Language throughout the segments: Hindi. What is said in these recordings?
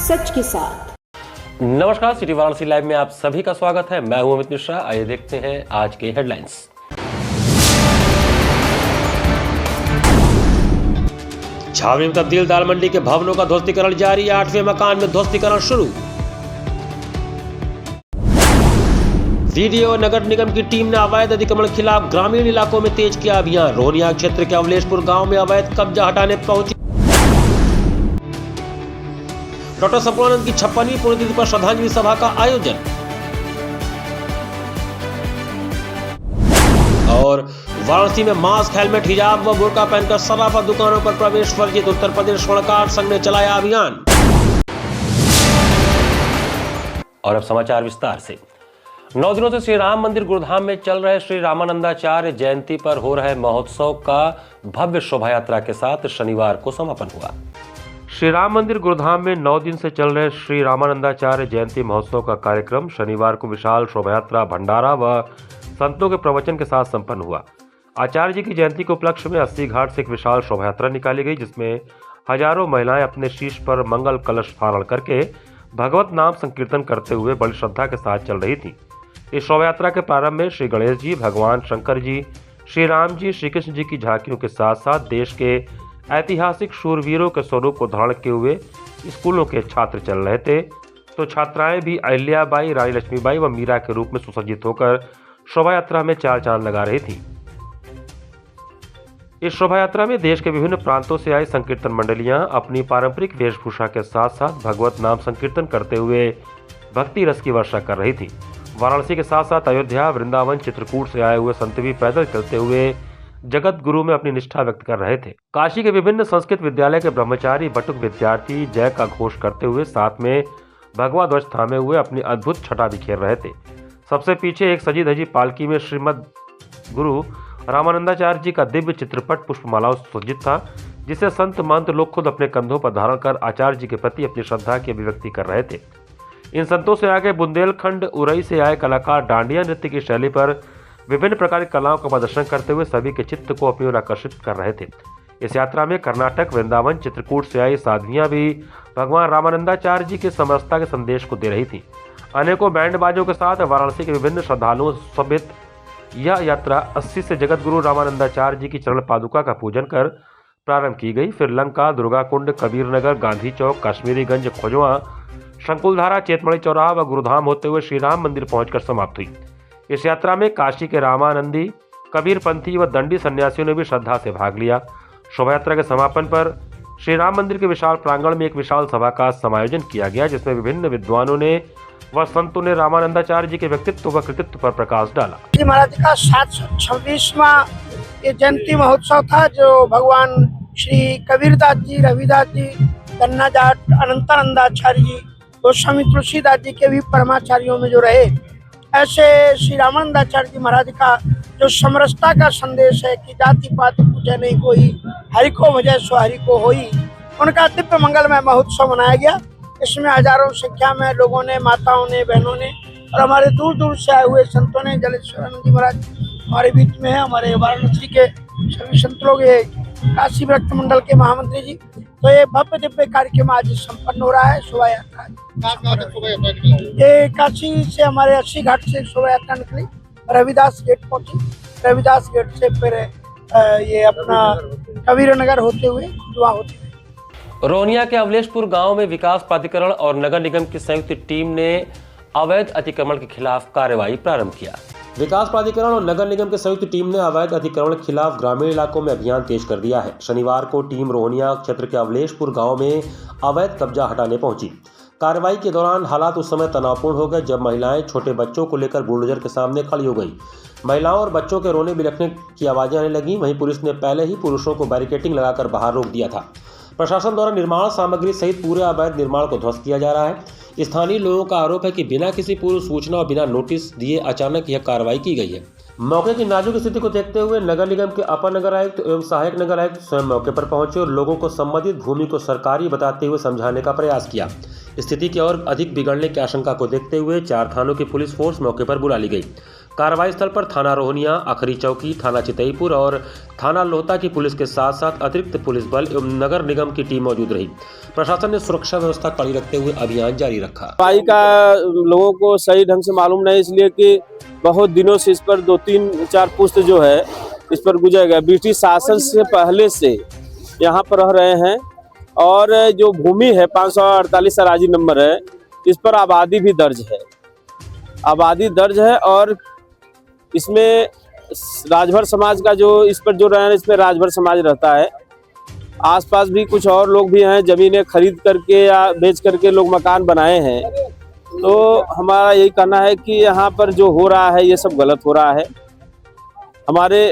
सच के साथ। नमस्कार, सिटी वाराणसी लाइव में आप सभी का स्वागत है। मैं हूं अमित मिश्रा। आइए देखते हैं आज के हेडलाइंस। छावनी में तब्दील दाल मंडी के भवनों का ध्वस्तीकरण जारी, 8वें मकान में ध्वस्तीकरण शुरू। वीडियो नगर निगम की टीम ने अवैध अतिक्रमण के खिलाफ ग्रामीण इलाकों में तेज किया अभियान। रोहनिया क्षेत्र के अवलेशपुर गांव में अवैध कब्जा हटाने पहुंची। डॉक्टर संपूर्णानंद की 56वीं पुण्यतिथि पर श्रद्धांजलि सभा का आयोजन। और वाराणसी में मास्क, हेलमेट, हिजाब व बुर्का पहनकर सराफा दुकानों पर प्रवेश वर्जित। उत्तर प्रदेश स्वर्णकार संघ ने चलाया अभियान। और अब समाचार विस्तार से। 9 दिनों से श्री राम मंदिर गुरुधाम में चल रहे श्री रामानंदाचार्य जयंती पर हो रहे महोत्सव का भव्य शोभा यात्रा के साथ शनिवार को समापन हुआ। श्री राम मंदिर गुरुधाम में 9 दिन से चल रहे श्री रामानंदाचार्य जयंती महोत्सव का कार्यक्रम शनिवार को विशाल शोभायात्रा, भंडारा व संतों के प्रवचन के साथ संपन्न हुआ। आचार्य जी की जयंती के उपलक्ष्य में 80 घाट से एक विशाल शोभायात्रा निकाली गई, जिसमें हजारों महिलाएं अपने शीश पर मंगल कलश धारण करके भगवत नाम संकीर्तन करते हुए बड़ी श्रद्धा के साथ चल रही थी। इस शोभायात्रा के प्रारंभ में श्री गणेश जी, भगवान शंकर जी, श्री राम जी, श्री कृष्ण जी की झांकियों के साथ साथ देश के ऐतिहासिक शूरवीरों के स्वरूप को धारण किए हुए स्कूलों के छात्र चल रहे थे, तो छात्राएं भी अहिल्याबाई, रानी लक्ष्मीबाई व मीरा के रूप में सुसज्जित होकर शोभा यात्रा में चार चांद लगा रही थी। इस शोभा यात्रा में देश के विभिन्न प्रांतों से आई संकीर्तन मंडलियां अपनी पारंपरिक वेशभूषा के साथ साथ भगवत नाम संकीर्तन करते हुए भक्ति रस की वर्षा कर रही थी। वाराणसी के साथ साथ अयोध्या, वृंदावन, चित्रकूट से आए हुए संत भी पैदल चलते हुए जगत गुरु में अपनी निष्ठा व्यक्त कर रहे थे। काशी के विभिन्न संस्कृत विद्यालय के ब्रह्मचारी, बटुक विद्यार्थी जय का घोष करते हुए साथ में भगवा ध्वज थामे हुए अपनी अद्भुत छटा बिखेर रहे थे। सबसे पीछे एक सजी धजी पालकी में श्रीमद गुरु रामानंदाचार्य जी का दिव्य चित्रपट पुष्पमालाओं से सुसज्जित था, जिसे संत महंत लोग खुद अपने कंधों पर धारण कर आचार्य जी के प्रति अपनी श्रद्धा की अभिव्यक्ति कर रहे थे। इन संतों से आगे बुंदेलखंड उरई से आए कलाकार डांडिया नृत्य की शैली पर विभिन्न प्रकार की कलाओं का प्रदर्शन करते हुए सभी के चित्त को अपनी ओर आकर्षित कर रहे थे। इस यात्रा में कर्नाटक, वृंदावन, चित्रकूट से आई साध्वियां भी भगवान रामानंदाचार्य जी के समरसता के संदेश को दे रही थी। अनेकों बैंड बाजों के साथ वाराणसी के विभिन्न श्रद्धालुओं समेत यह यात्रा 80 से जगत गुरु रामानंदाचार्य जी की चरण पादुका का पूजन कर प्रारंभ की गई। फिर लंका, दुर्गा कुंड, कबीरनगर, गांधी चौक, कश्मीरीगंज, खोजवा, शंकुलधारा, चेतमणि चौराहा व गुरुधाम होते हुए श्री राम मंदिर पहुंचकर समाप्त हुई। इस यात्रा में काशी के रामानंदी, कबीरपंथी व दंडी सन्यासियों ने भी श्रद्धा से भाग लिया। शोभायात्रा के समापन पर श्री राम मंदिर के विशाल प्रांगण में एक विशाल सभा का समायोजन किया गया, जिसमें विभिन्न विद्वानों ने व संतों ने रामानंदाचार्य जी के व्यक्तित्व व कृतित्व पर प्रकाश डाला। जी महाराज का 726वां ये जयंती महोत्सव था, जो भगवान श्री कबीरदास जी, रविदास जी, गन्ना जाट, अनंतानंदाचार्य जी, गोस्वामी तुलसीदास जी के भी परमाचार्यों में जो रहे, ऐसे श्री रामानंदाचार्य जी महाराज का जो समरसता का संदेश है कि जाति पात पूजा नहीं कोई, हरि को भजै सो हरि को होई, उनका दिव्य मंगलमय महोत्सव मनाया गया। इसमें हजारों संख्या में लोगों ने, माताओं ने, बहनों ने और हमारे दूर दूर से आए हुए संतों ने, जलेश्वरानंद जी महाराज हमारे बीच में है, हमारे वाराणसी के सभी संत लोग, ये काशी भक्त मंडल के महामंत्री जी, तो ये भव्य दिव्य कार्यक्रम आज संपन्न हो रहा है। शोभा यात्रा ये काशी से हमारे 80 घाट से शोभा यात्रा निकली, रविदास गेट पहुंची, रविदास गेट से फिर ये अपना कबीरनगर होते हुए दुआ होती हुई। रोहनिया के अवलेशपुर गांव में विकास प्राधिकरण और नगर निगम की संयुक्त टीम ने अवैध अतिक्रमण के खिलाफ कार्रवाई प्रारंभ किया। विकास प्राधिकरण और नगर निगम की संयुक्त टीम ने अवैध अतिक्रमण के खिलाफ ग्रामीण इलाकों में अभियान तेज कर दिया है। शनिवार को टीम रोहनिया क्षेत्र के अवलेशपुर गांव में अवैध कब्जा हटाने पहुंची। कार्रवाई के दौरान हालात उस समय तनावपूर्ण हो गए जब महिलाएं छोटे बच्चों को लेकर बुलडोजर के सामने खड़ी हो गई। महिलाओं और बच्चों के रोने बिलखने की आवाजें आने लगी। वहीं पुलिस ने पहले ही पुरुषों को बैरिकेडिंग लगाकर बाहर रोक दिया था। प्रशासन द्वारा निर्माण सामग्री सहित पूरे अवैध निर्माण को ध्वस्त किया जा रहा है। स्थानीय लोगों का आरोप है कि बिना किसी पूर्व सूचना और बिना नोटिस दिए अचानक यह कार्रवाई की गई है। मौके की नाजुक स्थिति को देखते हुए नगर निगम के अपर नगर आयुक्त एवं सहायक नगर आयुक्त स्वयं मौके पर पहुंचे और लोगों को संबंधित भूमि को सरकारी बताते हुए समझाने का प्रयास किया। स्थिति की और अधिक बिगड़ने की आशंका को देखते हुए 4 थानों की पुलिस फोर्स मौके पर बुला ली गई। कार्रवाई स्थल पर थाना रोहनिया, अखरी चौकी, थाना चितईपुर और थाना लोहता की पुलिस के साथ साथ अतिरिक्त पुलिस बल एवं नगर निगम की टीम मौजूद रही। प्रशासन ने सुरक्षा व्यवस्था कड़ी रखते हुए अभियान जारी रखा। सफाई का लोगों को सही ढंग से मालूम नहीं, इसलिए कि बहुत दिनों से इस पर 2-3-4 पुश्त जो है इस पर गुजर गया। ब्रिटिश शासन से पहले से यहाँ पर रह रहे हैं और जो भूमि है 548 सराजी नंबर है, इस पर आबादी भी दर्ज है। आबादी दर्ज है और इसमें राजभर समाज का जो इस पर जो रहे, इसमें राजभर समाज रहता है। आसपास भी कुछ और लोग भी हैं, जमीनें खरीद करके या बेच करके लोग मकान बनाए हैं। तो हमारा यही कहना है कि यहाँ पर जो हो रहा है ये सब गलत हो रहा है।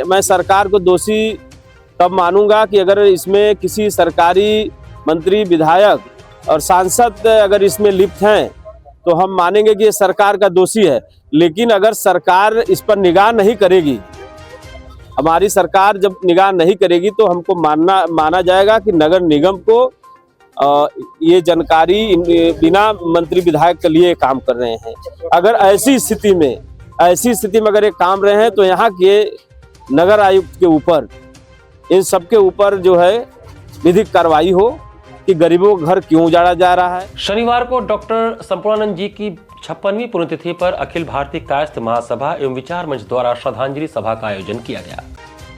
मैं सरकार को दोषी तब मानूंगा कि अगर इसमें किसी सरकारी मंत्री, विधायक और सांसद अगर इसमें लिप्त हैं तो हम मानेंगे कि ये सरकार का दोषी है। लेकिन अगर सरकार इस पर निगाह नहीं करेगी, हमारी सरकार जब निगाह नहीं करेगी तो हमको माना जाएगा कि नगर निगम को ये जानकारी बिना मंत्री विधायक के लिए काम कर रहे हैं। अगर ऐसी स्थिति में अगर ये काम रहे हैं तो यहाँ के नगर आयुक्त के ऊपर, इन सब के ऊपर जो है विधिक कार्रवाई हो कि गरीबों का घर क्यों उजाड़ा जा रहा है। शनिवार को डॉक्टर संपूर्णानंद जी की 56वीं पुण्यतिथि पर अखिल भारतीय कायस्थ महासभा एवं विचार मंच द्वारा श्रद्धांजलि सभा का आयोजन किया गया।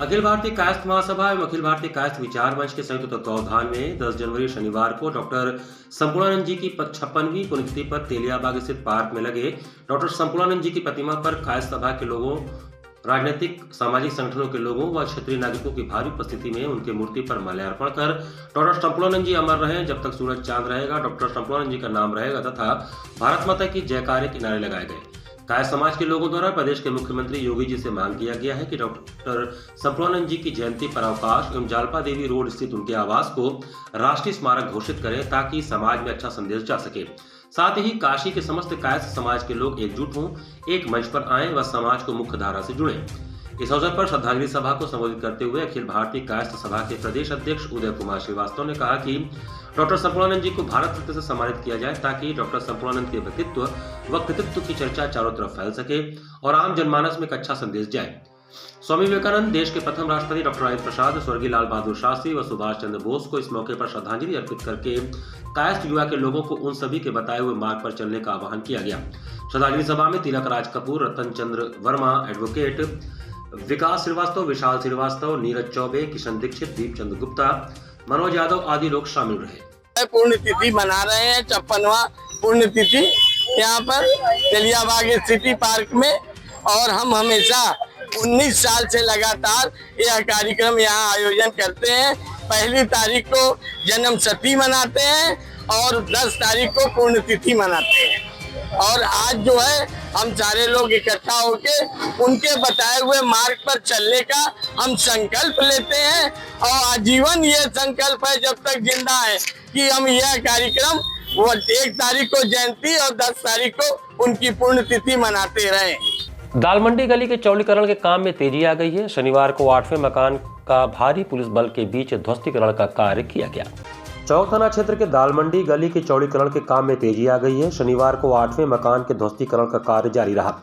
अखिल भारतीय कायस्थ महासभा एवं अखिल भारतीय कायस्थ विचार मंच के संयुक्त तत्वावधान में 10 जनवरी शनिवार को डॉक्टर संपूर्णानंद जी की 56वीं पुण्यतिथि पर तेलियाबाग स्थित पार्क में लगे डॉक्टर संपूर्णानंद जी की प्रतिमा पर कायस्थ सभा के लोगों, राजनीतिक सामाजिक संगठनों के लोगों व क्षेत्रीय नागरिकों की भारी उपस्थिति में उनके मूर्ति पर माल्यार्पण कर डॉक्टर संपूर्णानंद जी अमर रहे, जब तक सूरज चांद रहेगा डॉक्टर संपूर्णानंद जी का नाम रहेगा तथा भारत माता की जयकारे के नारे लगाए गए। कायस्थ समाज के लोगों द्वारा प्रदेश के मुख्यमंत्री योगी जी से मांग किया गया है कि डॉक्टर संपूर्णानंद जी की जयंती पर अवकाश एवं जालपा देवी रोड स्थित उनके आवास को राष्ट्रीय स्मारक घोषित करें ताकि समाज में अच्छा संदेश जा सके। साथ ही काशी के समस्त कायस्थ समाज के लोग एकजुट हों, एक मंच पर आएं व समाज को मुख्य धारा से जुड़ें। इस अवसर पर श्रद्धांजलि सभा को संबोधित करते हुए अखिल भारतीय कायस्थ सभा के प्रदेश अध्यक्ष उदय कुमार श्रीवास्तव ने कहा कि डॉक्टर संपूर्णानंद जी को भारत रत्न से सम्मानित किया जाए ताकि डॉक्टर संपूर्णानंद के व्यक्तित्व व कृतित्व की चर्चा चारों तरफ फैल सके और आम जनमानस में एक अच्छा संदेश जाए। स्वामी विवेकानंद, देश के प्रथम राष्ट्रपति डॉक्टर राजेंद्र प्रसाद, स्वर्गीय लाल बहादुर शास्त्री व सुभाष चंद्र बोस को इस मौके पर श्रद्धांजलि अर्पित करके कायस्थ युवा के लोगों को उन सभी के बताए हुए मार्ग पर चलने का आह्वान किया गया। श्रद्धांजलि सभा में तिलक राज कपूर, रतन चंद्र वर्मा, एडवोकेट विकास श्रीवास्तव, विशाल श्रीवास्तव, नीरज चौबे, किशन दीक्षित, दीप चंद्र गुप्ता, मनोज यादव आदि लोग शामिल रहे। पुण्यतिथि मना रहे हैं, 56वां पुण्यतिथि यहाँ पर तेलियाबाग सिटी पार्क में, और हम हमेशा 19 साल से लगातार यह कार्यक्रम यहाँ आयोजन करते हैं। पहली तारीख को जन्म शती मनाते हैं और 10 तारीख को पुण्यतिथि मनाते हैं। और आज जो है हम सारे लोग इकट्ठा होके उनके बताए हुए मार्ग पर चलने का हम संकल्प लेते हैं और आजीवन ये संकल्प है जब तक जिंदा है कि हम यह कार्यक्रम वो 1 तारीख को जयंती और 10 तारीख को उनकी पुण्यतिथि मनाते रहें। दालमंडी गली के चौड़ीकरण के काम में तेजी आ गई है। शनिवार को 8वें मकान का भारी पुलिस बल के बीच ध्वस्तीकरण का कार्य किया गया। चौक थाना क्षेत्र के दालमंडी गली के चौड़ीकरण के काम में तेजी आ गई है। शनिवार को 8वें मकान के ध्वस्तीकरण का कार्य जारी रहा।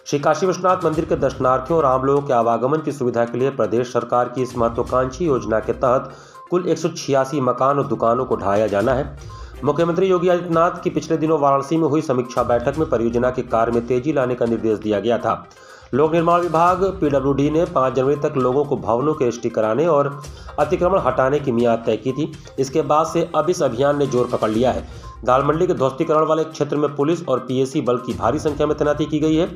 श्री काशी विश्वनाथ मंदिर के दर्शनार्थियों और आम लोगों के आवागमन की सुविधा के लिए प्रदेश सरकार की इस महत्वाकांक्षी योजना के तहत कुल 186 मकान और दुकानों को ढाया जाना है। मुख्यमंत्री योगी आदित्यनाथ की पिछले दिनों वाराणसी में हुई समीक्षा बैठक में परियोजना के कार्य में तेजी लाने का निर्देश दिया गया था। लोक निर्माण विभाग पीडब्ल्यूडी ने 5 जनवरी तक लोगों को भवनों के रजिस्ट्री कराने और अतिक्रमण हटाने की मियाद तय की थी। इसके बाद से अब इस अभियान ने जोर पकड़ लिया है। दालमंडी के ध्वस्तीकरण वाले क्षेत्र में पुलिस और पीएसी बल की भारी संख्या में तैनाती की गई है।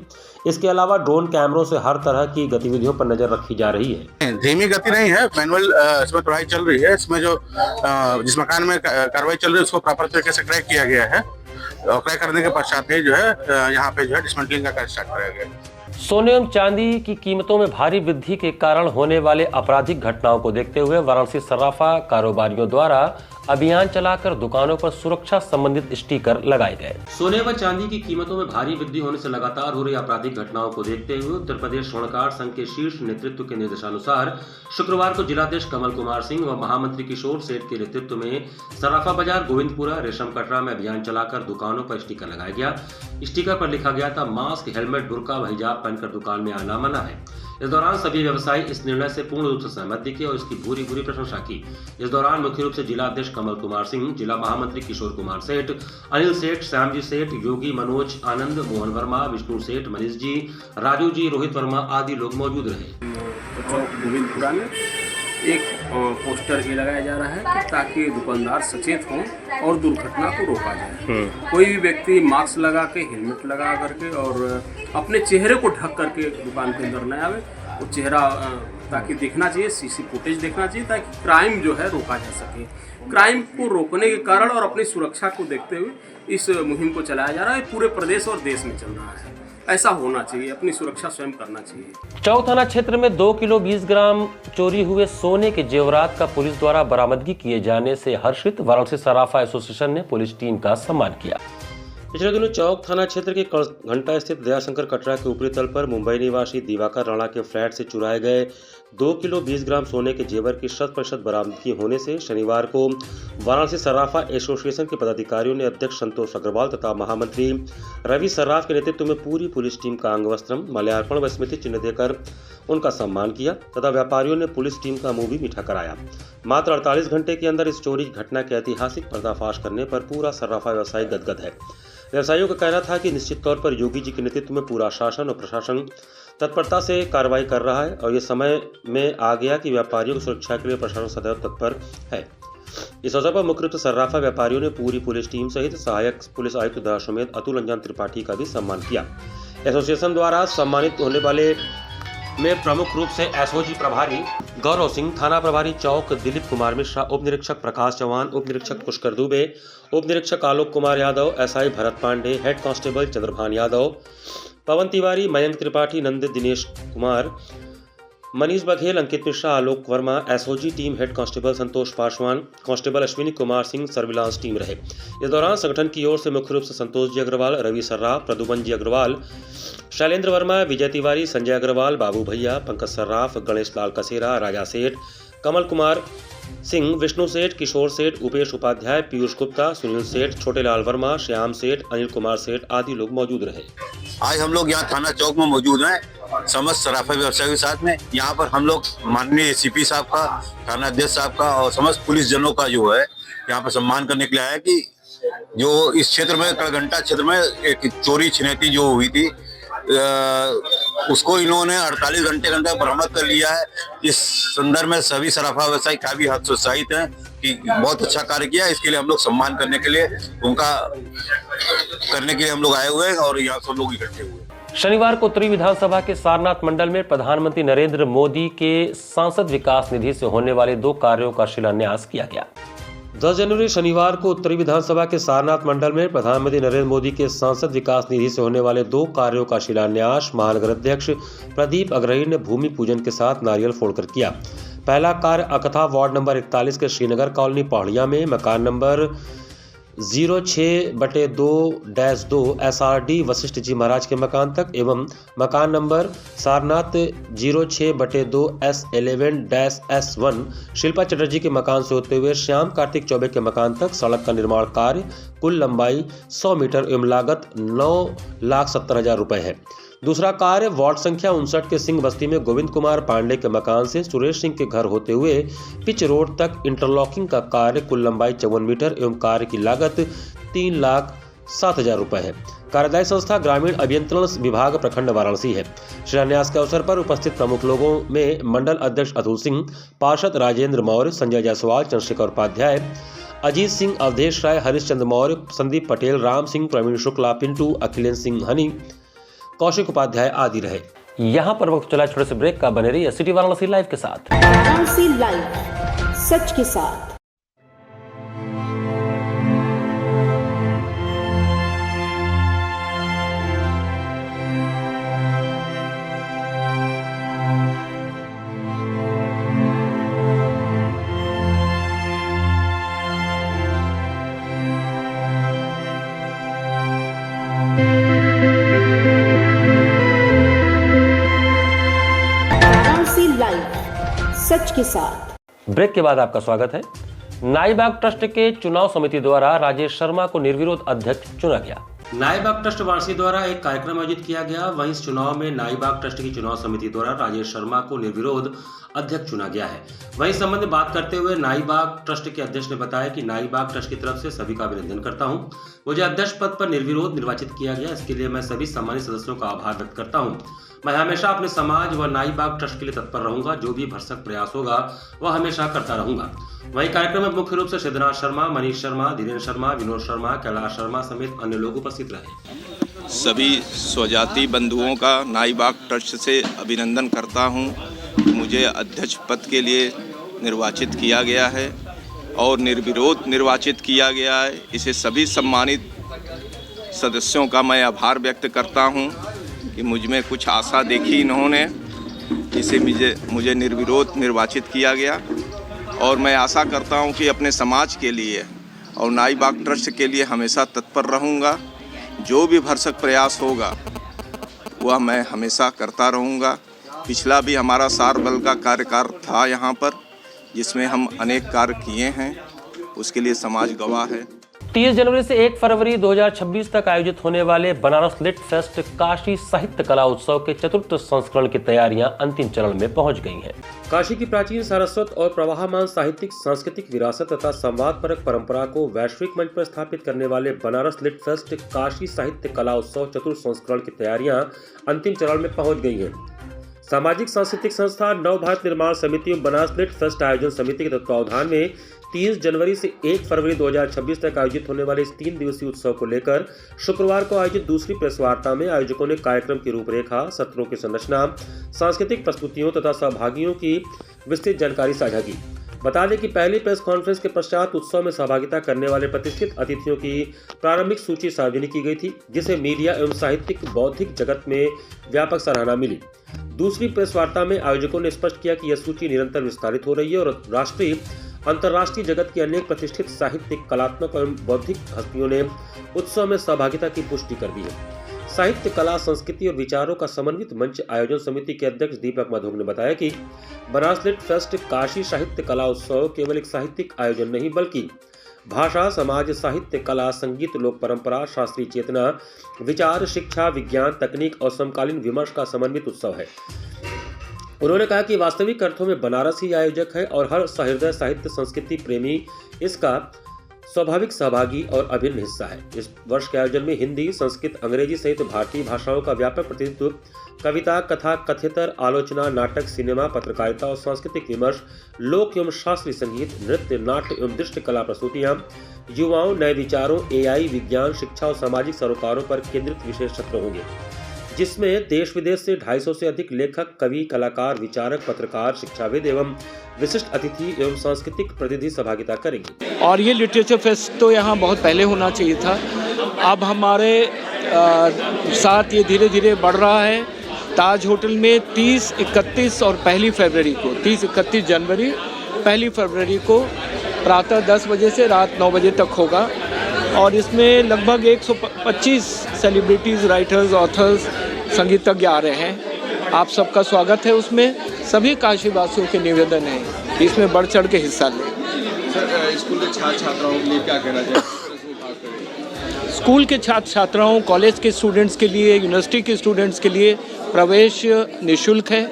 इसके अलावा ड्रोन कैमरों से हर तरह की गतिविधियों पर नजर रखी जा रही है। धीमी गति नहीं है, मैनुअल इसमें पढ़ाई चल रही है। इसमें जो जिस मकान में कार्रवाई चल रही है उसको प्रॉपर तरीके से क्रैक किया गया है और क्रैक करने के पश्चात जो है यहाँ पे जो है डिसमेंटलिंग का कार्य स्टार्ट कराया गया। सोने एवं चांदी की कीमतों में भारी वृद्धि के कारण होने वाले आपराधिक घटनाओं को देखते हुए वाराणसी सर्राफा कारोबारियों द्वारा अभियान चलाकर दुकानों पर सुरक्षा संबंधित स्टिकर लगाए गए। सोने व चांदी की कीमतों में भारी वृद्धि होने से लगातार हो रही आपराधिक घटनाओं को देखते हुए उत्तर प्रदेश स्वर्णकार संघ के शीर्ष नेतृत्व के निर्देशानुसार शुक्रवार को जिलाध्यक्ष कमल कुमार सिंह व महामंत्री किशोर सेठ के नेतृत्व में सर्राफा बाजार गोविंदपुरा रेशम कटरा में अभियान चलाकर दुकानों पर स्टिकर लगाया गया। स्टिकर पर लिखा गया था, मास्क, हेलमेट, बुर्का व हिजाब पहनकर दुकान में आना मना है। इस दौरान सभी व्यवसायी इस निर्णय से पूर्ण रूप से सहमत दिखे और इसकी भूरी भूरी प्रशंसा की। इस दौरान मुख्य रूप से जिलाध्यक्ष कमल कुमार सिंह, जिला महामंत्री किशोर कुमार सेठ, अनिल सेठ, श्यामजी सेठ, योगी, मनोज आनंद, मोहन वर्मा, विष्णु सेठ, मनीष जी, राजू जी, रोहित वर्मा आदि लोग मौजूद रहे। गोविंदपुरा में एक पोस्टर ये लगाया जा रहा है कि ताकि दुकानदार सचेत हों और दुर्घटना को रोका जाए। कोई भी व्यक्ति मास्क लगा के, हेलमेट लगा करके और अपने चेहरे को ढक करके दुकान के अंदर न आवे। वो चेहरा ताकि देखना चाहिए, सीसी फुटेज देखना चाहिए ताकि क्राइम जो है रोका जा सके। क्राइम को रोकने के कारण और अपनी सुरक्षा को देखते हुए इस मुहिम को चलाया जा रहा है। पूरे प्रदेश और देश में चल रहा है। ऐसा होना चाहिए, अपनी सुरक्षा स्वयं करना चाहिए। चौक थाना क्षेत्र में 2 किलो 20 ग्राम चोरी हुए सोने के जेवरात का पुलिस द्वारा बरामदगी किए जाने से हर्षित वाराणसी सराफा एसोसिएशन ने पुलिस टीम का सम्मान किया। पिछले दिनों चौक थाना क्षेत्र के घंटा स्थित दयाशंकर कटरा के ऊपरी तल पर मुंबई निवासी दिवाकर राणा के फ्लैट से चुराए गए 2 किलो 20 ग्राम सोने के जेवर की 100% बरामदगी होने से शनिवार को वाराणसी सर्राफा एसोसिएशन के पदाधिकारियों ने अध्यक्ष संतोष अग्रवाल तथा महामंत्री रवि सर्राफ के नेतृत्व में पूरी पुलिस टीम का अंगवस्त्रम, माल्यार्पण व स्मृति चिन्ह देकर उनका सम्मान किया तथा व्यापारियों ने पुलिस टीम का मुंह भी मीठा कराया। मात्र 48 घंटे के अंदर इस चोरी की घटना के ऐतिहासिक पर्दाफाश करने पर पूरा सर्राफा व्यवसाय गदगद है। व्यवसायियों का कहना था कि निश्चित तौर पर योगी जी के नेतृत्व में पूरा शासन और प्रशासन तत्परता से कार्रवाई कर रहा है और ये समय में आ गया कि व्यापारियों की सुरक्षा के लिए प्रशासन सदैव तत्पर है। इस अवसर पर मुख्य रूप से सर्राफा व्यापारियों ने पूरी पुलिस टीम सहित सहायक पुलिस आयुक्त दयाश्वमेध अतुल रंजन त्रिपाठी का भी सम्मान किया। एसोसिएशन द्वारा सम्मानित होने वाले में प्रमुख रूप से एसओजी प्रभारी गौरव सिंह, थाना प्रभारी चौक दिलीप कुमार मिश्रा, उप निरीक्षक प्रकाश चौहान, उप निरीक्षक पुष्कर दुबे, उप निरीक्षक Alok Kumar Yadav, SI Bharat Pandey, head constable Chandrabhan Yadav, Pawan Tiwari, Mayank Tripathi, Nand Dinesh Kumar, Manish Baghel, Ankit Mishra, Alok Verma, SOG team head constable Santosh Paswan, constable Ashwini Kumar Singh surveillance team रहे। इस दौरान संगठन की ओर से मुख्य रूप से संतोष जी अग्रवाल, रवि सर्राफ, प्रदुमन जी अग्रवाल, शैलेंद्र वर्मा, विजय तिवारी, संजय अग्रवाल, बाबू भैया, पंकज सर्राफ, गणेश लाल कसेरा, राजा सेठ, कमल कुमार सिंह, विष्णु सेठ, किशोर सेठ, उपेश उपाध्याय, पीयूष गुप्ता, सुनील सेठ, छोटे लाल वर्मा, श्याम सेठ, अनिल कुमार सेठ आदि लोग मौजूद रहे। आज हम लोग यहाँ थाना चौक में मौजूद हैं समस्त सराफा व्यवसायियों के साथ में। यहाँ पर हम लोग माननीय एसीपी साहब का, थाना अध्यक्ष साहब का और समस्त पुलिस जनों का जो है यहाँ पर सम्मान करने के लिए आया कि जो इस क्षेत्र में कड़घंटा क्षेत्र में एक चोरी छिनैती जो हुई थी उसको इन्होंने 48 घंटे के अंदर बरामद कर लिया है। इस संदर्भ में सभी सराफा व्यवसायी काफी हतोत्साहित हैं कि बहुत अच्छा कार्य किया। इसके लिए हम लोग सम्मान करने के लिए उनका करने के लिए हम लोग आए हुए हैं और यहाँ सब लोग इकट्ठे हुए। शनिवार को उत्तरी विधानसभा के सारनाथ मंडल में प्रधानमंत्री नरेंद्र मोदी के सांसद विकास निधि से होने वाले 2 कार्यों का शिलान्यास किया गया। 10 जनवरी शनिवार को उत्तरी विधानसभा के सारनाथ मंडल में प्रधानमंत्री नरेंद्र मोदी के सांसद विकास निधि से होने वाले 2 कार्यों का शिलान्यास महानगर अध्यक्ष प्रदीप अग्रही ने भूमि पूजन के साथ नारियल फोड़कर किया। पहला कार्य अकथा वार्ड नंबर 41 के श्रीनगर कॉलोनी पहाड़िया में मकान नंबर 06/2-2 SRD वशिष्ठ जी महाराज के मकान तक एवं मकान नंबर सारनाथ 06/2 S11-S1 शिल्पा चटर्जी के मकान से होते हुए श्याम कार्तिक चौबे के मकान तक सड़क का निर्माण कार्य कुल लंबाई 100 मीटर एवं लागत 9,70,000 रुपए है। दूसरा कार्य वार्ड संख्या 59 के सिंह बस्ती में गोविंद कुमार पांडे के मकान से सुरेश सिंह के घर होते हुए पिच रोड तक इंटरलॉकिंग का कार्य कुल लंबाई 54 मीटर एवं कार्य की लागत 3,07,000 रुपए है। कार्यदायी संस्था ग्रामीण अभियंत्रण विभाग प्रखंड वाराणसी है। शिलान्यास के अवसर पर उपस्थित प्रमुख लोगों में मंडल अध्यक्ष अतुल सिंह, पार्षद राजेंद्र मौर्य, संजय जायसवाल, चंद्रशेखर उपाध्याय, अजीत सिंह, अवधेश राय, हरीशचंद्र मौर्य, संदीप पटेल, राम सिंह, प्रवीण शुक्ला, पिंटू, अखिलेश सिंह हनी, कौशिक उपाध्याय आदि रहे। यहाँ पर वक्त चला छोटे से ब्रेक का। बने रहिए सिटी वाराणसी लाइव के साथ। वाराणसी लाइव, सच के साथ। सच के साथ। ब्रेक के बाद आपका स्वागत है। नाई बाग ट्रस्ट के चुनाव समिति द्वारा राजेश शर्मा को निर्विरोध अध्यक्ष चुना गया। नाई बाग ट्रस्ट वाराणसी द्वारा एक कार्यक्रम आयोजित किया गया। वहीं इस चुनाव में नाई बाग ट्रस्ट की चुनाव समिति द्वारा राजेश शर्मा को निर्विरोध अध्यक्ष चुना गया है। वहीं इस संबंध में बात करते हुए नाई बाग ट्रस्ट के अध्यक्ष ने बताया कि नाई बाग ट्रस्ट की तरफ से सभी का अभिनंदन करता हूं। मुझे अध्यक्ष पद पर निर्विरोध निर्वाचित किया गया, इसके लिए मैं सभी सम्मानित सदस्यों का आभार व्यक्त करता हूं। मैं हमेशा अपने समाज व नाई बाग ट्रस्ट के लिए तत्पर रहूंगा। जो भी भरसक प्रयास होगा वह हमेशा करता रहूंगा। वहीं कार्यक्रम में मुख्य रूप से सिद्धनाथ शर्मा, मनीष शर्मा, धीरेन्द्र शर्मा, विनोद शर्मा, कैलाश शर्मा समेत अन्य लोग उपस्थित रहे। सभी स्वजाति बंधुओं का नाई बाग ट्रस्ट से अभिनंदन करता हूं। मुझे अध्यक्ष पद के लिए निर्वाचित किया गया है और निर्विरोध निर्वाचित किया गया है। इसे सभी सम्मानित सदस्यों का मैं आभार व्यक्त करता हूं कि मुझ में कुछ आशा देखी इन्होंने, इसे मुझे निर्विरोध निर्वाचित किया गया। और मैं आशा करता हूं कि अपने समाज के लिए और नाई बाग ट्रस्ट के लिए हमेशा तत्पर रहूंगा। जो भी भरसक प्रयास होगा वह मैं हमेशा करता रहूंगा। पिछला भी हमारा सार बल का कार्यकाल था यहाँ पर, जिसमें हम अनेक कार्य किए हैं, उसके लिए समाज गवाह है। 30 जनवरी से 1 फरवरी 2026 तक आयोजित होने वाले बनारस लिट फेस्ट काशी साहित्य कला उत्सव के चतुर्थ संस्करण की तैयारियां अंतिम चरण में पहुंच गई हैं। काशी की प्राचीन सारस्वत और प्रवाहमान साहित्यिक सांस्कृतिक विरासत तथा संवादपरक परंपरा को वैश्विक मंच पर स्थापित करने वाले बनारस लिट फेस्ट काशी साहित्य कला उत्सव चतुर्थ संस्करण की तैयारियां अंतिम चरण में पहुंच गई हैं। सामाजिक सांस्कृतिक संस्था नव भारत निर्माण समिति और बनारस लिट फेस्ट आयोजन समिति के तत्वावधान में 30 जनवरी से 1 फरवरी 2026 तक आयोजित होने वाले इस 3 दिवसीय उत्सव को लेकर शुक्रवार को आयोजित दूसरी प्रेस वार्ता में आयोजकों ने कार्यक्रम की रूपरेखा, सत्रों की संरचना, सांस्कृतिक प्रस्तुतियों तथा सहभागियों की विस्तृत जानकारी साझा की। बता दें कि पहली प्रेस कॉन्फ्रेंस के पश्चात उत्सव में सहभागिता करने वाले प्रतिष्ठित अतिथियों की प्रारंभिक सूची सार्वजनिक की गई थी, जिसे मीडिया एवं साहित्यिक बौद्धिक जगत में व्यापक सराहना मिली। दूसरी प्रेस वार्ता में आयोजकों ने स्पष्ट किया कि यह सूची निरंतर विस्तारित हो रही है और राष्ट्रीय अंतर्राष्ट्रीय जगत की अनेक प्रतिष्ठित साहित्यिक, कलात्मक एवं बौद्धिक हस्तियों ने उत्सव में सहभागिता की पुष्टि कर दी है। साहित्य, कला, संस्कृति और विचारों का समन्वित मंच आयोजन समिति के अध्यक्ष दीपक माधोक ने बताया कि बनारस लिट फेस्ट काशी साहित्य कला उत्सव केवल एक साहित्यिक आयोजन नहीं, बल्कि भाषा, समाज, साहित्य, कला, संगीत, लोक परंपरा, शास्त्रीय चेतना, विचार, शिक्षा, विज्ञान, तकनीक और समकालीन विमर्श का समन्वित उत्सव है। उन्होंने कहा कि वास्तविक अर्थों में बनारस ही आयोजक है और हर सहृदय साहित्य संस्कृति प्रेमी इसका स्वाभाविक सहभागी और अभिन्न हिस्सा है। इस वर्ष के आयोजन में हिंदी, संस्कृत, अंग्रेजी सहित भारतीय भाषाओं का व्यापक प्रतिनिधित्व, कविता, कथा, कथ्यतर, आलोचना, नाटक, सिनेमा, पत्रकारिता और सांस्कृतिक विमर्श, लोक एवं शास्त्रीय संगीत, नृत्य, नाट्य एवं दृश्य कला प्रस्तुतियां, युवाओं, नए विचारों, AI, विज्ञान, शिक्षा और सामाजिक सरोकारों पर केंद्रित विशेष सत्र होंगे, जिसमें देश विदेश से 250 से अधिक लेखक, कवि, कलाकार, विचारक, पत्रकार, शिक्षाविद एवं विशिष्ट अतिथि एवं सांस्कृतिक प्रतिनिधि सहभागिता करेंगे। और ये लिटरेचर फेस्ट तो यहाँ बहुत पहले होना चाहिए था। अब हमारे साथ ये धीरे धीरे बढ़ रहा है। ताज होटल में 30, 31 और 1 फरवरी को 30, 31 जनवरी 1 फरवरी को प्रातः 10 बजे से रात 9 बजे तक होगा और इसमें लगभग 125 सेलिब्रिटीज़, राइटर्स, ऑथर्स, संगीतज्ञ आ रहे हैं। आप सबका स्वागत है। उसमें सभी काशीवासियों के निवेदन है कि इसमें बढ़ चढ़ के हिस्सा लें। सर, स्कूल के छात्र छात्राओं के लिए क्या कहना चाहिए? स्कूल के छात्र छात्राओं, कॉलेज के स्टूडेंट्स के लिए, यूनिवर्सिटी के स्टूडेंट्स के लिए प्रवेश निःशुल्क है।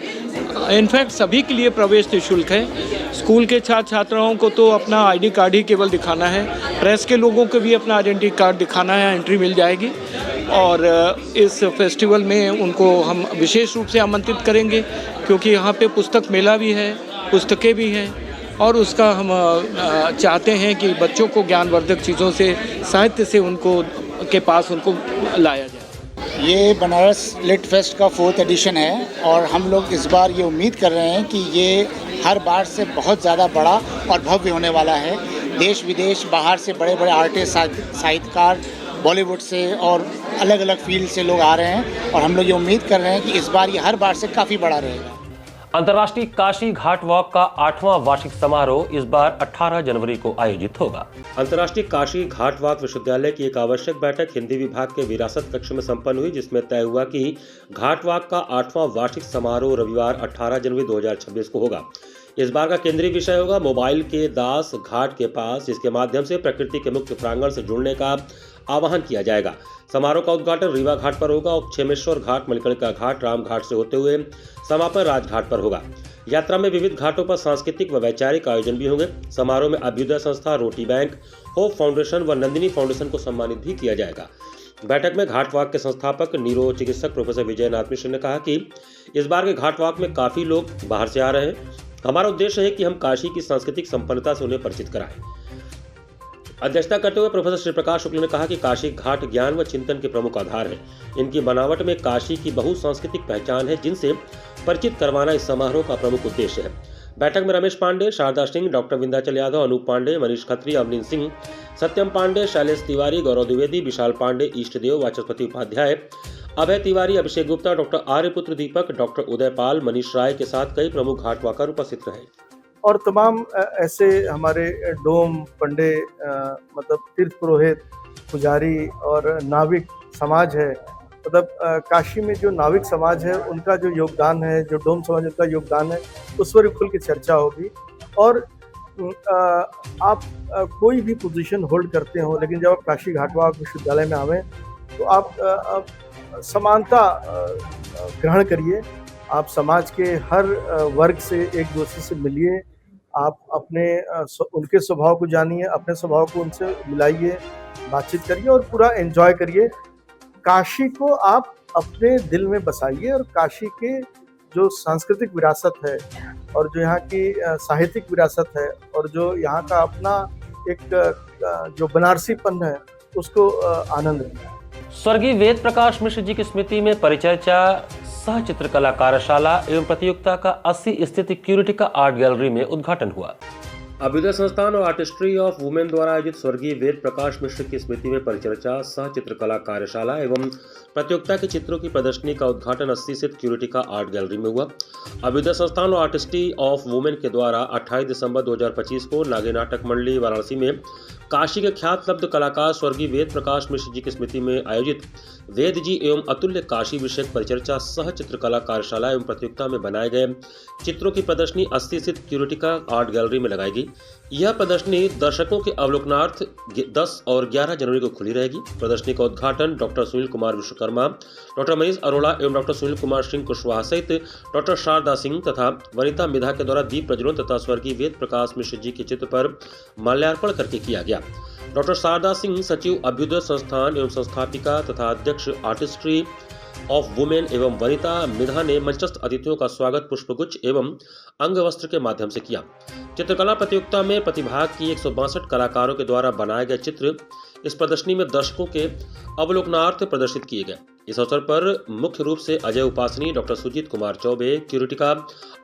इनफैक्ट सभी के लिए प्रवेश निःशुल्क है। स्कूल के छात्र छात्राओं को तो अपना ID कार्ड ही केवल दिखाना है। प्रेस के लोगों को भी अपना आइडेंटिटी कार्ड दिखाना है, एंट्री मिल जाएगी। और इस फेस्टिवल में उनको हम विशेष रूप से आमंत्रित करेंगे, क्योंकि यहाँ पे पुस्तक मेला भी है, पुस्तकें भी हैं और उसका हम चाहते हैं कि बच्चों को ज्ञानवर्धक चीज़ों से, साहित्य से उनको के पास उनको लाया जाए। ये बनारस लिट फेस्ट का 4th एडिशन है और हम लोग इस बार ये उम्मीद कर रहे हैं कि ये हर बार से बहुत ज़्यादा बड़ा और भव्य होने वाला है। देश विदेश, बाहर से बड़े बड़े आर्टिस्ट, साहित्यकार, बॉलीवुड से और अलग अलग फील्ड से लोग आ रहे हैं और हम लोग ये उम्मीद कर रहे हैं कि इस बार ये हर बार से काफ़ी बड़ा रहेगा। अंतर्राष्ट्रीय काशी घाट वॉक का 8वां वार्षिक समारोह इस बार 18 जनवरी को आयोजित होगा। अंतर्राष्ट्रीय काशी घाट वॉक विश्वविद्यालय की एक आवश्यक बैठक हिंदी विभाग के विरासत कक्ष में संपन्न हुई, जिसमें तय हुआ कि घाट वॉक का 8वां वार्षिक समारोह रविवार 18 जनवरी 2026 को होगा। इस बार का केंद्रीय विषय होगा मोबाइल के दास घाट के पास, जिसके माध्यम से प्रकृति के मुख्य प्रांगण से जुड़ने का आह्वान किया जाएगा। समारोह का उद्घाटन रीवा घाट पर होगा और क्षेमेश्वर घाट, मणिकर्णिका घाट, राम घाट से होते हुए समापन राजघाट पर होगा। यात्रा में विविध घाटों पर सांस्कृतिक व वैचारिक आयोजन भी होंगे। समारोह में अभ्युदय संस्था, रोटी बैंक, होप फाउंडेशन व नंदिनी फाउंडेशन को सम्मानित भी किया जाएगा। बैठक में घाटवाक के संस्थापक नीरो चिकित्सक प्रोफेसर विजयनाथ मिश्र ने कहा कि इस बार के घाटवाक में काफी लोग बाहर से आ रहे हैं। हमारा उद्देश्य है कि हम काशी की सांस्कृतिक संपन्नता से उन्हें परिचित कराएं। अध्यक्षता करते हुए प्रोफेसर श्री प्रकाश शुक्ल ने कहा कि काशी घाट ज्ञान व चिंतन के प्रमुख आधार है। इनकी बनावट में काशी की बहुसांस्कृतिक पहचान है, जिनसे परिचित करवाना इस समारोह का प्रमुख उद्देश्य है। बैठक में रमेश पांडे, शारदा सिंह, डॉक्टर विंध्याचल यादव, अनूप पांडे, मनीष खत्री, अवनीत सिंह, सत्यम पांडे, शैलेश तिवारी, गौरव द्विवेदी, विशाल पांडे, इष्टदेव, वाचस्पति उपाध्याय, अभय तिवारी, अभिषेक गुप्ता, डॉक्टर आर्यपुत्र दीपक, डॉक्टर उदयपाल, मनीष राय के साथ कई प्रमुख घाट वाकर उपस्थित रहे। और तमाम ऐसे हमारे डोम पंडे, मतलब तीर्थ पुरोहित, पुजारी और नाविक समाज है, मतलब काशी में जो नाविक समाज है उनका जो योगदान है, जो डोम समाज का योगदान है, उस पर खुल के चर्चा होगी। और आप कोई भी पोजीशन होल्ड करते हो, लेकिन जब आप काशी घाटवाक विश्वविद्यालय में आवें तो आप समानता ग्रहण करिए। आप समाज के हर वर्ग से एक दूसरे से मिलिए, आप अपने उनके स्वभाव को जानिए, अपने स्वभाव को उनसे मिलाइए, बातचीत करिए और पूरा एंजॉय करिए। काशी को आप अपने दिल में बसाइए और काशी के जो सांस्कृतिक विरासत है और जो यहाँ की साहित्यिक विरासत है और जो यहाँ का अपना एक जो बनारसीपन है उसको आनंद लें। स्वर्गीय वेद प्रकाश मिश्र जी की स्मृति में परिचर्चा, सह चित्रकला कार्यशाला एवं प्रतियोगिता का 80 स्थित क्यूरिटिका आर्ट गैलरी में उद्घाटन हुआ। अभ्युदय संस्थान और आर्टिस्ट्री ऑफ वुमेन द्वारा आयोजित स्वर्गीय वेद प्रकाश मिश्र की स्मृति में परिचर्चा, सह चित्रकला कार्यशाला एवं प्रतियोगिता के चित्रों की प्रदर्शनी का उद्घाटन 80 स्थित क्यूरिटिका आर्ट गैलरी में हुआ। अभ्युदय संस्थान और आर्टिस्ट्री ऑफ वुमेन के द्वारा 28 दिसंबर 2025 को नागे नाटक मंडली वाराणसी में काशी के ख्यात लब्ध कलाकार स्वर्गीय वेद प्रकाश मिश्र जी की स्मृति में आयोजित वेद जी एवं अतुल्य काशी विषयक परिचर्चा, सह चित्रकला कार्यशाला एवं प्रतियोगिता में बनाए गए चित्रों की प्रदर्शनी 80 स्थित क्यूरिटिका आर्ट गैलरी में लगाई गई। यह प्रदर्शनी दर्शकों के अवलोकनार्थ 10 और 11 जनवरी को खुली रहेगी। प्रदर्शनी का उद्घाटन डॉक्टर सुनील कुमार विश्वकर्मा, डॉक्टर मनीष अरोड़ा एवं डॉक्टर सुनील कुमार सिंह कुशवाहा सहित डॉक्टर शारदा सिंह तथा वनिता मिधा के द्वारा दीप प्रज्वलन तथा स्वर्गीय वेद प्रकाश मिश्र जी के चित्र पर माल्यार्पण करके किया गया। डॉक्टर शारदा सिंह, सचिव अभ्युदय संस्थान एवं संस्थापिका तथा अध्यक्ष आर्टिस्ट्री ऑफ वुमेन एवं वनिता मिधा ने मंचस्थ अतिथियों का स्वागत पुष्पगुच्छ एवं अंग वस्त्र के माध्यम से किया। चित्रकला प्रतियोगिता में प्रतिभाग की 162 कलाकारों के द्वारा बनाए गए चित्र इस प्रदर्शनी में दर्शकों के अवलोकनार्थ प्रदर्शित किए गए। इस अवसर पर मुख्य रूप से अजय उपासनी, डॉक्टर सुजीत कुमार चौबे, क्यूरिटिका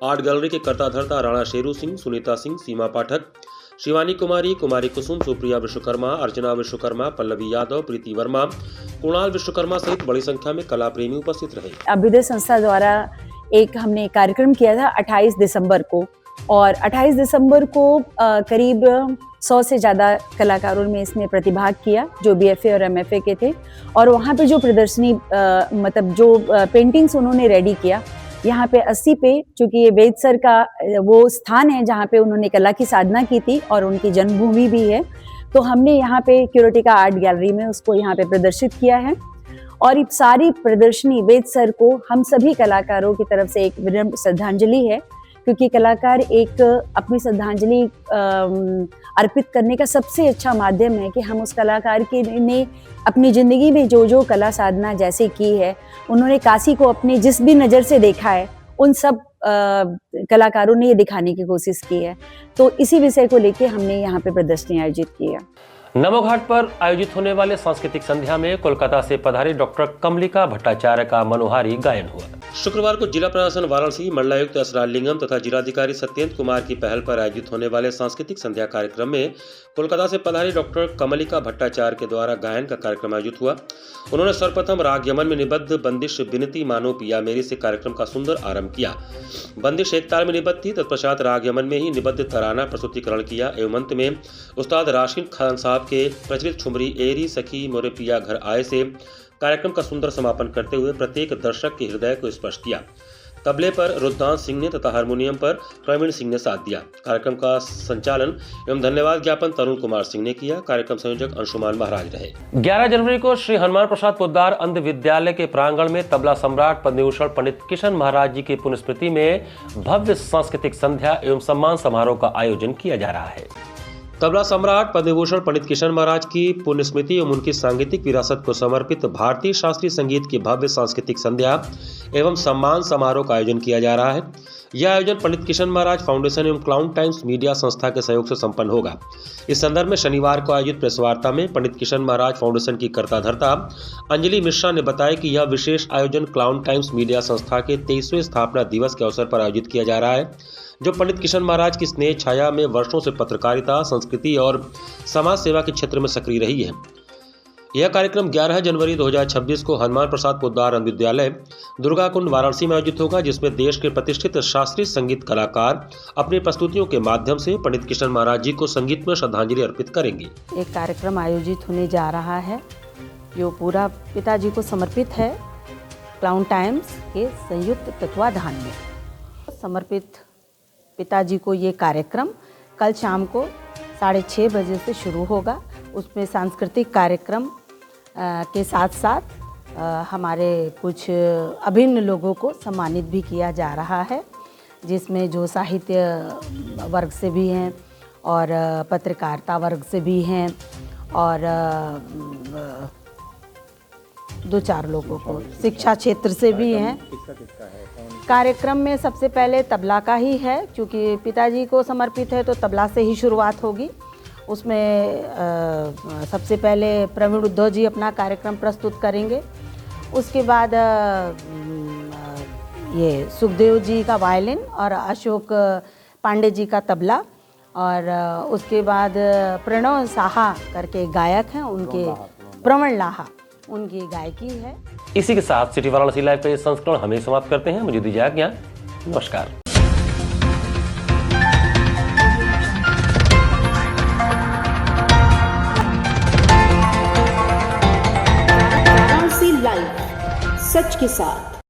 आर्ट गैलरी के कर्ता धर्ता राणा शेरू सिंह, सुनीता सिंह, सीमा पाठक, शिवानी कुमारी, कुमारी कुसुम, सुप्रिया विश्वकर्मा, अर्चना विश्वकर्मा, पल्लवी यादव, प्रीति वर्मा, कुणाल विश्वकर्मा सहित बड़ी संख्या में कला प्रेमी उपस्थित रहे। अभ्युदय संस्था द्वारा एक हमने कार्यक्रम किया था 28 दिसंबर को, और 28 दिसंबर को करीब 100 से ज़्यादा कलाकारों ने इसमें प्रतिभाग किया जो BFA और MFA के थे। और वहाँ पे जो प्रदर्शनी मतलब जो पेंटिंग्स उन्होंने रेडी किया, यहाँ पे 80 पे, चूँकि ये वेद सर का वो स्थान है जहाँ पे उन्होंने कला की साधना की थी और उनकी जन्मभूमि भी है, तो हमने यहाँ पे क्यूरिटिका आर्ट गैलरी में उसको यहाँ पे प्रदर्शित किया है। और ये सारी प्रदर्शनी वेद सर को हम सभी कलाकारों की तरफ से एक विनम्र श्रद्धांजलि है, क्योंकि कलाकार एक अपनी श्रद्धांजलि अर्पित करने का सबसे अच्छा माध्यम है कि हम उस कलाकार के ने अपनी ज़िंदगी में जो जो कला साधना जैसे की है, उन्होंने काशी को अपने जिस भी नज़र से देखा है, उन सब कलाकारों ने ये दिखाने की कोशिश की है। तो इसी विषय को लेके हमने यहाँ पे प्रदर्शनी आयोजित की है। नमो घाट पर आयोजित होने वाले सांस्कृतिक संध्या में कोलकाता से पधारे डॉक्टर कमलिका भट्टाचार्य का मनोहारी गायन हुआ। शुक्रवार को जिला प्रशासन वाराणसी, मंडलायुक्त एसराज लिंगम तथा जिलाधिकारी सत्येंद्र कुमार की पहल पर आयोजित होने वाले सांस्कृतिक संध्या कार्यक्रम में कोलकाता से पधारी डॉक्टर कमलिका भट्टाचार्य के द्वारा गायन का कार्यक्रम आयोजित हुआ। उन्होंने सर्वप्रथम राग यमन में निबद्ध बंदिश बिनती मानो पिया मेरी से कार्यक्रम का सुंदर आरंभ किया। बंदिश एक ताल में निबद्ध थी, तत्पश्चात राग यमन में ही निबद्ध तराना प्रस्तुतिकरण किया एवं अंत में उस्ताद राशिद खान साहब के प्रचलित ठुमरी एरी सखी मोरे पिया घर आए से कार्यक्रम का सुंदर समापन करते हुए प्रत्येक दर्शक के हृदय को स्पर्श किया। तबले पर रुद्रांश सिंह ने तथा हारमोनियम पर प्रवीण सिंह ने साथ दिया। कार्यक्रम का संचालन एवं धन्यवाद ज्ञापन तरुण कुमार सिंह ने किया। कार्यक्रम संयोजक अंशुमान महाराज रहे। 11 जनवरी को श्री हनुमान प्रसाद पोद्दार अंध विद्यालय के प्रांगण में तबला सम्राट पद्मभूषण पंडित किशन महाराज जी की पुण्यस्मृति में भव्य सांस्कृतिक संध्या एवं सम्मान समारोह का आयोजन किया जा रहा है। तबला सम्राट पद्मभूषण पंडित किशन महाराज की पुण्यस्मृति एवं उनकी सांगीतिक विरासत को समर्पित भारतीय शास्त्रीय संगीत की भव्य सांस्कृतिक संध्या एवं सम्मान समारोह का आयोजन किया जा रहा है। यह आयोजन पंडित किशन महाराज फाउंडेशन एवं क्लाउन टाइम्स मीडिया संस्था के सहयोग से संपन्न होगा। इस संदर्भ में शनिवार को आयोजित प्रेस वार्ता में पंडित किशन महाराज फाउंडेशन की कर्ताधर्ता अंजलि मिश्रा ने बताया कि यह विशेष आयोजन क्लाउन टाइम्स मीडिया संस्था के 23वें स्थापना दिवस के अवसर पर आयोजित किया जा रहा है, जो पंडित किशन महाराज की स्नेह छाया में वर्षों से पत्रकारिता, संस्कृति और समाज सेवा के क्षेत्र में सक्रिय रही है। यह कार्यक्रम 11 जनवरी 2026 को हनुमान प्रसाद पोद्दार अंध विद्यालय दुर्गा कुंड वाराणसी में आयोजित होगा, जिसमें देश के प्रतिष्ठित शास्त्रीय संगीत कलाकार अपनी प्रस्तुतियों के माध्यम से पंडित किशन महाराज जी को संगीत में श्रद्धांजलि अर्पित करेंगे। एक कार्यक्रम आयोजित होने जा रहा है जो पूरा पिताजी को समर्पित है। क्लाउन टाइम्स के संयुक्त तत्वाधान में समर्पित पिताजी को ये कार्यक्रम कल शाम को 6:30 बजे से शुरू होगा। उसमें सांस्कृतिक कार्यक्रम के साथ साथ हमारे कुछ अभिन्न लोगों को सम्मानित भी किया जा रहा है, जिसमें जो साहित्य वर्ग से भी हैं और पत्रकारिता वर्ग से भी हैं और 2-4 लोगों को शिक्षा क्षेत्र से भी हैं। कार्यक्रम में सबसे पहले तबला का ही है, क्योंकि पिताजी को समर्पित है तो तबला से ही शुरुआत होगी। उसमें सबसे पहले प्रवीण उद्धव जी अपना कार्यक्रम प्रस्तुत करेंगे। उसके बाद ये सुखदेव जी का वायलिन और अशोक पांडे जी का तबला, और उसके बाद प्रणव साहा करके गायक हैं, उनके प्रवण लाहा उनकी गायकी है। इसी के साथ सिटी वाराणसी लाइव का ये संस्करण हमें समाप्त करते हैं। मुझे दीजिए आज्ञा, नमस्कार। वाराणसी लाइव, सच के साथ।